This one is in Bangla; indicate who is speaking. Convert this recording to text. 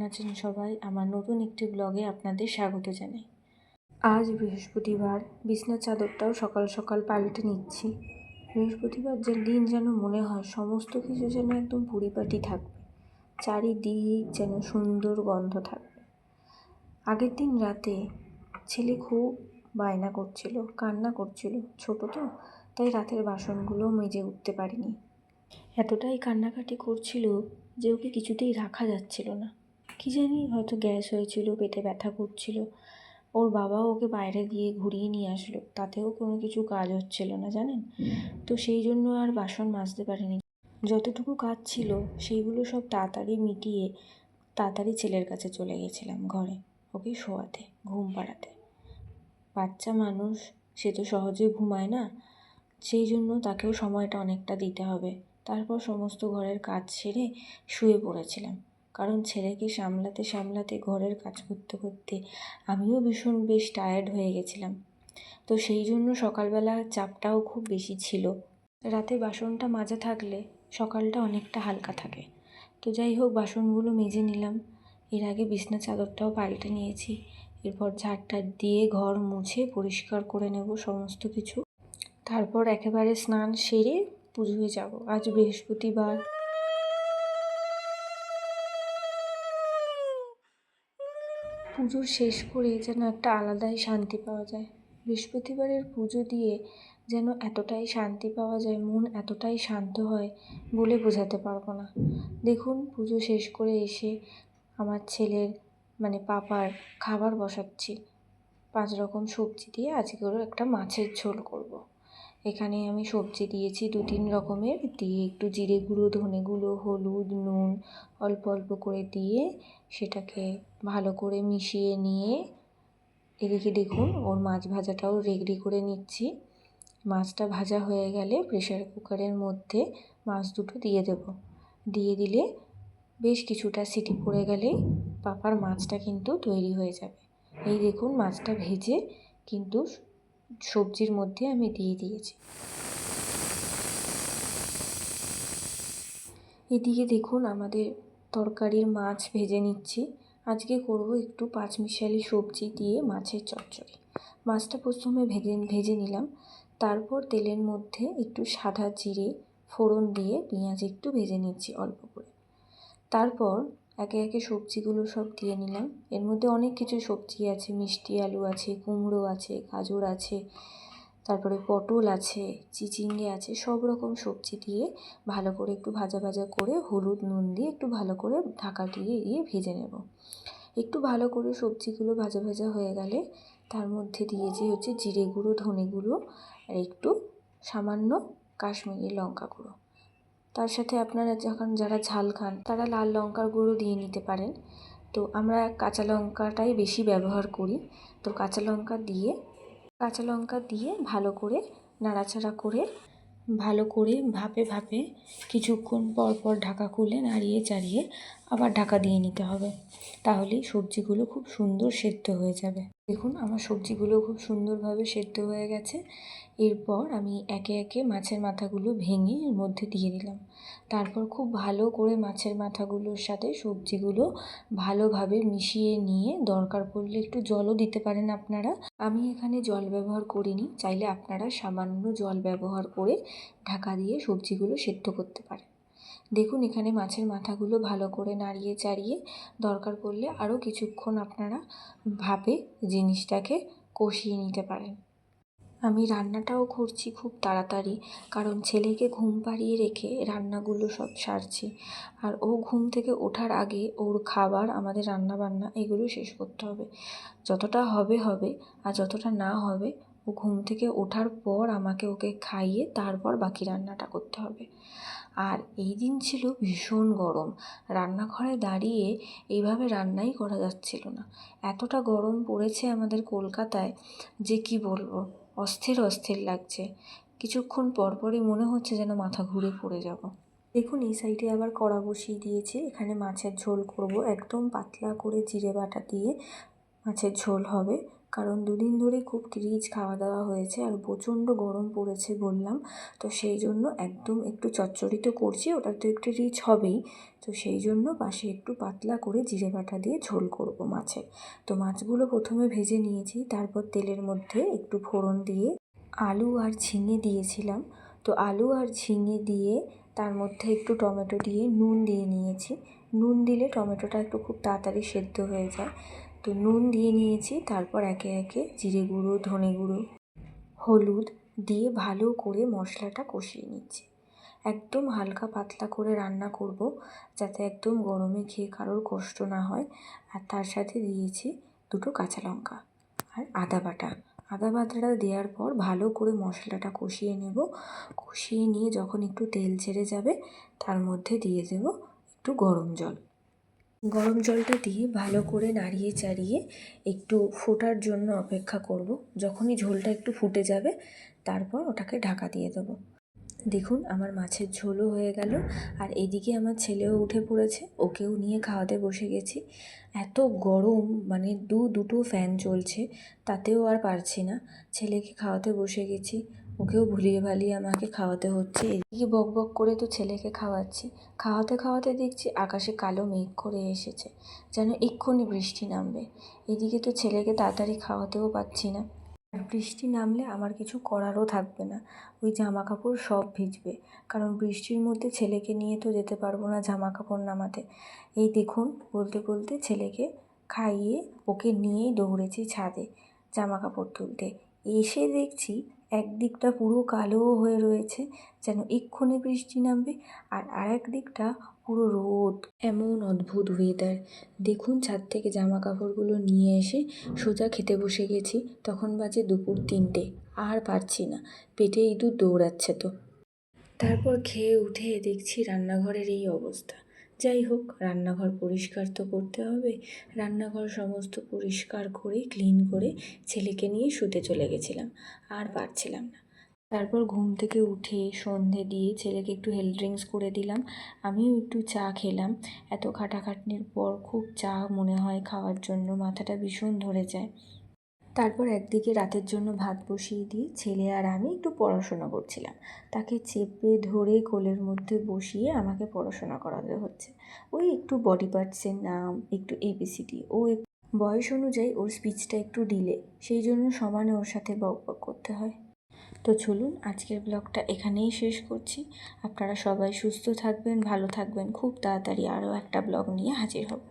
Speaker 1: আছেন সবাই? আমার নতুন একটি ব্লগে আপনাদের স্বাগত জানাই। আজ বৃহস্পতিবার, বিছনার চাদরটাও সকাল সকাল পাল্টে নিচ্ছি। বৃহস্পতিবার দিন যেন মনে হয় সমস্ত কিছু যেন একদম পরিপাটি থাকবে, চারিদিক যেন সুন্দর গন্ধ থাকবে। আগের দিন রাতে ছেলে খুব বায়না করছিল, কান্না করছিল, ছোট তো, তাই রাতের বাসনগুলো মেজে উঠতে পারিনি। এতটাই কান্নাকাটি করছিল যে ওকে কিছুতেই রাখা যাচ্ছিল না। কি জানি, হয়তো গ্যাস হয়েছিল, পেটে ব্যথা করছিল। ওর বাবাও ওকে বাইরে দিয়ে ঘুরিয়ে নিয়ে আসলো, তাতেও কোনো কিছু কাজ হচ্ছিল না জানেন তো, সেই জন্য আর বাসন মাজতে পারিনি। যতটুকু কাজ ছিল সেইগুলো সব তাড়াতাড়ি মিটিয়ে তাড়াতাড়ি ছেলের কাছে চলে গেছিলাম ঘরে, ওকে শোয়াতে, ঘুম পাড়াতে। বাচ্চা মানুষ, সে তো সহজে ঘুমায় না, সেই জন্য তাকেও সময়টা অনেকটা দিতে হবে। তারপর সমস্ত ঘরের কাজ সেরে শুয়ে পড়েছিলাম, কারণ ছেলেকে সামলাতে সামলাতে ঘরের কাজ করতে করতে আমিও বেশ টায়ার্ড হয়ে গেছিলাম। তো সেই জন্য সকালবেলা চাপটাও খুব বেশি ছিল। রাতে বাসনটা মাজা থাকলে সকালটা অনেকটা হালকা থাকে। তো যাই হোক, বাসনগুলো মেজে নিলাম। এর আগে বিছনা চাদরটাও পাল্টে নিয়েছি। এরপর ঝাড়টা দিয়ে ঘর মুছে পরিষ্কার করে নেব সমস্ত কিছু। তারপর একেবারে স্নান সেরে পুজোয় যাব। আজ বৃহস্পতিবার। পুজো শেষ করে যেন একটা আলাদাই শান্তি পাওয়া যায়। বৃহস্পতিবারের পুজো দিয়ে যেন এতটাই শান্তি পাওয়া যায়, মন এতটাই শান্ত হয় বলে বোঝাতে পারবো না। দেখুন, পুজো শেষ করে এসে আমার ছেলের পাপার খাবার বসাচ্ছি। 5 রকম সবজি দিয়ে আজকেরও একটা মাছের ঝোল করব। এখানে আমি সবজি দিয়েছি 2-3 রকমের, দিয়ে একটু জিরে গুঁড়ো, ধনে গুঁড়ো, হলুদ, নুন অল্প অল্প করে দিয়ে সেটাকে ভালো করে মিশিয়ে নিয়ে এদিকে দেখুন ওর মাছ ভাজাটাও রেডি করে নিচ্ছি। মাছটা ভাজা হয়ে গেলে প্রেসার কুকারের মধ্যে মাছ দুটো দিয়ে দেব। দিয়ে দিলে বেশ কিছুটা সিটি পড়ে গেলেই পাপার মাছটা কিন্তু তৈরি হয়ে যাবে। এই দেখুন, মাছটা ভেজে কিন্তু সবজির মধ্যে আমি দিয়ে দিয়েছি। এদিকে দেখুন, আমাদের তরকারির মাছ ভেজে নিচ্ছি। আজকে করব একটু পাঁচমিশালি সবজি দিয়ে মাছের চচ্চড়ি। মাছটা প্রথমে ভেজে নিলাম। তারপর তেলের মধ্যে একটু সাদা জিরে ফোড়ন দিয়ে পেঁয়াজ একটু ভেজে নিচ্ছি অল্প করে। তারপর একে একে সবজিগুলো সব দিয়ে নিলাম। এর মধ্যে অনেক কিছু সবজি আছে, মিষ্টি আলু আছে, কুমড়ো আছে, গাজর আছে, তারপরে পটল আছে, চিচিঙ্গে আছে, সব রকম সবজি দিয়ে ভালো করে একটু ভাজা ভাজা করে হলুদ নুন দিয়ে একটু ভালো করে ঢাকা দিয়ে ভেজে নেব। একটু ভালো করে সবজিগুলো ভাজা ভাজা হয়ে গেলে তার মধ্যে দিয়েছি হচ্ছে জিরে গুঁড়ো, ধনে গুঁড়ো আর একটু সামান্য কাশ্মীরি লঙ্কা গুঁড়ো। তার সাথে আপনারা যারা ঝাল খান তারা লাল লঙ্কার গুঁড়ো দিয়ে নিতে পারেন। তো আমরা কাঁচা লঙ্কাটাই বেশি ব্যবহার করি। তো কাঁচা লঙ্কা দিয়ে ভালো করে নাড়াচাড়া করে ভালো করে ভাপে ভাপে কিছুক্ষণ পর পর ঢাকা খুলে নাড়িয়ে চাড়িয়ে আবার ঢাকা দিয়ে নিতে হবে। তাহলেই সবজিগুলো খুব সুন্দর সেদ্ধ হয়ে যাবে। দেখুন, আমার সবজিগুলো খুব সুন্দরভাবে সেদ্ধ হয়ে গেছে। এরপর আমি একে একে মাছের মাথাগুলো ভেঙে এর মধ্যে দিয়ে দিলাম। তারপর খুব ভালো করে মাছের মাথাগুলোর সাথে সবজিগুলো ভালোভাবে মিশিয়ে নিয়ে দরকার পড়লে একটু জলও দিতে পারেন আপনারা। আমি এখানে জল ব্যবহার করিনি, চাইলে আপনারা সামান্য জল ব্যবহার করে ঢাকা দিয়ে সবজিগুলো সেদ্ধ করতে পারেন। দেখুন, এখানে মাছের মাথাগুলো ভালো করে নাড়িয়ে চাড়িয়ে দরকার পড়লে আরও কিছুক্ষণ আপনারা ভাপে জিনিসটাকে কষিয়ে নিতে পারেন। আমি রান্নাটাও করছি খুব তাড়াতাড়ি, কারণ ছেলেকে ঘুম পাড়িয়ে রেখে রান্নাগুলো সব সারছি। আর ও ঘুম থেকে ওঠার আগে ওর খাবার, আমাদের রান্না বান্না এগুলো শেষ করতে হবে। যতটা হবে হবে, আর যতটা না হবে ও ঘুম থেকে ওঠার পর আমাকে ওকে খাইয়ে তারপর বাকি রান্নাটা করতে হবে। আর এই দিন ছিল ভীষণ গরম, রান্নাঘরে দাঁড়িয়ে এইভাবে রান্নাই করা যাচ্ছিল না। এতটা গরম পড়েছে আমাদের কলকাতায় যে কি বলবো, অস্থির অস্থির লাগছে। কিছুক্ষণ পরপরই মনে হচ্ছে যেন মাথা ঘুরে পড়ে যাব। দেখুন, এই সাইডে আবার কড়া বসিয়ে দিয়েছি। এখানে মাছের ঝোল করব, একদম পাতলা করে জিরে বাটা দিয়ে মাছের ঝোল হবে। কারণ দুদিন ধরে খুব রিচ খাওয়া দাওয়া হয়েছে আর প্রচণ্ড গরম পড়েছে বললাম, তো সেই জন্য একদম একটু চচ্চড়ি তো করছি, ওটা তো একটু রিচ হবেই। তো সেই জন্য পাশে একটু পাতলা করে জিরে বাটা দিয়ে ঝোল করব মাছের। তো মাছগুলো প্রথমে ভেজে নিয়েছি, তারপর তেলের মধ্যে একটু ফোড়ন দিয়ে আলু আর ঝিঙে দিয়েছিলাম। তো আলু আর ঝিঙে দিয়ে তার মধ্যে একটু টমেটো দিয়ে নুন দিয়ে নিয়েছি। নুন দিলে টমেটোটা একটু খুব তাড়াতাড়ি সেদ্ধ হয়ে যায়। তো নুন দিয়ে নিয়েছি, তারপর একে একে জিরে গুঁড়ো, ধনে গুঁড়ো, হলুদ দিয়ে ভালো করে মশলাটা কষিয়ে নিচ্ছি। একদম হালকা পাতলা করে রান্না করব, যাতে একদম গরমে খেয়ে কারোর কষ্ট না হয়। আর তার সাথে দিয়েছি দুটো কাঁচা লঙ্কা আর আদা বাটা। আদা বাটাটা দেওয়ার পর ভালো করে মশলাটা কষিয়ে নেব। কষিয়ে নিয়ে যখন একটু তেল ছেড়ে যাবে, তার মধ্যে দিয়ে দেব একটু গরম জল। গরম জলটা দিয়ে ভালো করে নাড়িয়ে চাড়িয়ে একটু ফোটার জন্য অপেক্ষা করব। যখনই ঝোলটা একটু ফুটে যাবে, তারপর ওটাকে ঢাকা দিয়ে দেবো। দেখুন আমার মাছের ঝোলও হয়ে গেল, আর এদিকে আমার ছেলেও উঠে পড়েছে, ওকেও নিয়ে খাওয়াতে বসে গেছি। এত গরম, মানে দুটো ফ্যান চলছে, তাতেও আর পারছি না। ছেলেকে খাওয়াতে বসে গেছি, ওকেও ভুলিয়ে ভালিয়ে আমাকে খাওয়াতে হচ্ছে। এদিকে বক বক করে তো ছেলেকে খাওয়াচ্ছি, খাওয়াতে খাওয়াতে দেখছি আকাশে কালো মেঘ করে এসেছে, যেন এক্ষুনি বৃষ্টি নামবে। এদিকে তো ছেলেকে তাড়াতাড়ি খাওয়াতেও পাচ্ছি না। আর বৃষ্টি নামলে আমার কিছু করারও থাকবে না, ওই জামা কাপড় সব ভিজবে। কারণ বৃষ্টির মধ্যে ছেলেকে নিয়ে তো যেতে পারবো না জামা কাপড় নামাতে। এই দেখুন, বলতে বলতে ছেলেকে খাইয়ে ওকে নিয়েই দৌড়েছি ছাদে জামা কাপড় তুলতে। এসে দেখছি একদিকটা পুরো কালো হয়ে রয়েছে, যেন এক্ষুনি বৃষ্টি নামবে, আর আরেক দিকটা পুরো রোদ। এমন অদ্ভুত ওয়েদার। দেখুন ছাদ থেকে জামা কাপড়গুলো নিয়ে এসে সোজা খেতে বসে গেছি। তখন বাজে দুপুর 3টে। আর পারছি না, পেটে ইঁদুর দৌড়াচ্ছে তো। তারপর খেয়ে উঠে দেখছি রান্নাঘরের এই অবস্থা। যাই হোক, রান্নাঘর পরিষ্কার তো করতে হবে। রান্নাঘর সমস্ত পরিষ্কার করে ক্লিন করে ছেলেকে নিয়ে শুতে চলে গেছিলাম, আর পারছিলাম না। তারপর ঘুম থেকে উঠে সন্ধে দিয়ে ছেলেকে একটু হেলথ ড্রিঙ্কস করে দিলাম, আমিও একটু চা খেলাম। এত খাটাখাটনির পর খুব চা মনে হয় খাওয়ার জন্য, মাথাটা ভীষণ ধরে যায়। তারপর একদিকে রাতের জন্য ভাত বসিয়ে দিয়ে ছেলে আর আমি একটু পড়াশোনা করছিলাম। তাকে চেপে ধরে কোলের মধ্যে বসিয়ে আমাকে পড়াশোনা করাতে হচ্ছে। ওই একটু বডি পার্টসের নাম, একটু এবিসিডি, ও বয়স অনুযায়ী ওর স্পিচটা একটু ডিলে, সেই জন্য সমানে ওর সাথে বক বক করতে হয়। তো চলুন আজকের ব্লগটা এখানেই শেষ করছি। আপনারা সবাই সুস্থ থাকবেন, ভালো থাকবেন। খুব তাড়াতাড়ি আরও একটা ব্লগ নিয়ে হাজির হব।